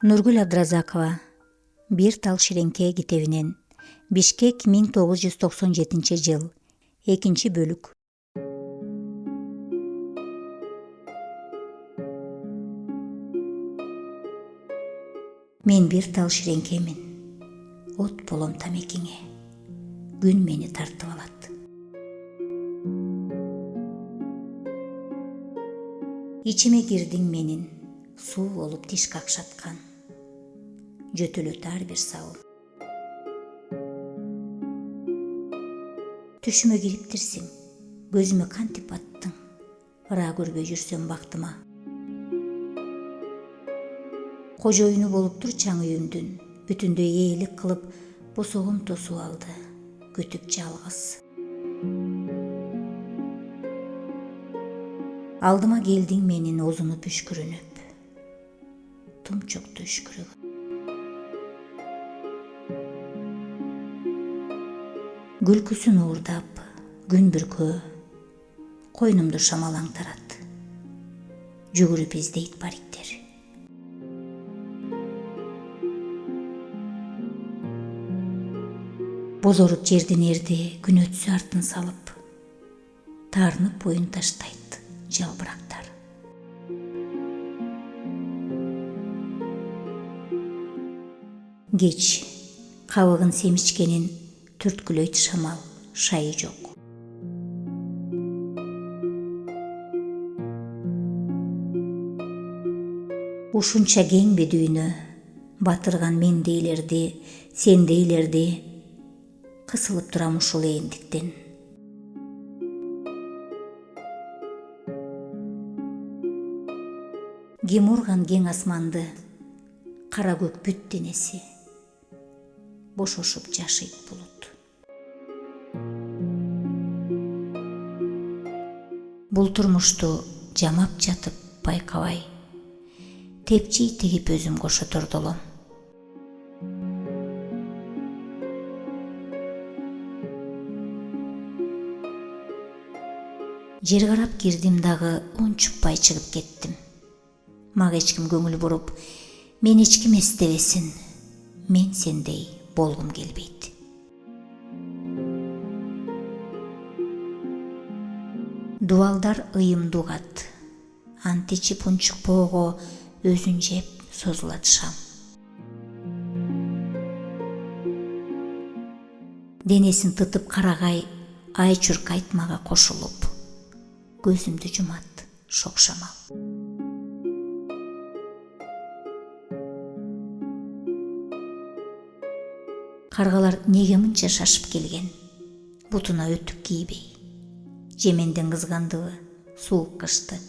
Нургүл Абдразакова «Бир тал ширеңке» китебинен Бишкек 1997 жыл. 2 бөлүк. Мен бир тал ширеңкемин. От болом тамекиңе. Күн мени тартып алат. Ичиме кирдиң менин, суу болуп тиш какшаткан. Жөтөлөт ар бир сабым. Түшүмө кириптирсиң, көзүмө кантип аттың. Ыра көрбөй жүрсөм бактыма. Кожоюну болуптур чаң үйүмдүн, бүтүндөй ээлик кылып, босогум тосуп алды, күтүп жалгыз. Алдыма келдиң менин озуну пүшкүрүнүп, тумчукту үшкүрүп. Күлкүсүн уурдап, күн бүркөө, койнумду шамалаңтарат. Жүгүрүп издейт бариктер. Бозоруп жердин эрди күн өтсө артын салып, таарынып боюн таштайт жалбырактар. Кеч кабыгын семичкенин түрткүлөйт шамал, шайы жок. Ушунча кеңби дүйнө, батырган мендейлерди, сендейлерди, кысылып турам ушул эндиктен. Ким урган кең асманды, кара көк бүт денеси, бошошуп жашыйт булут. Бул турмушту жамап жатып байкабай, тепчий тегип өзүм кошо тордолом. Жер карап кирдим дагы унчукпай чыгып кеттим. Мага эч ким көңүл буруп, мен эч ким эстебесин, мен сендей болгум келбейт. Дубалдар ыйымды угат, ант ичип унчукпоого өзүн жеп созулат шам. Денесин тытып карагай, ай чуркайт мага кошулуп, көзүмдү жумат шок шамал. Каргалар неге мынча шашып келген, бутуна өтүк кийбей, жемендин кызгандыбы, суук кышты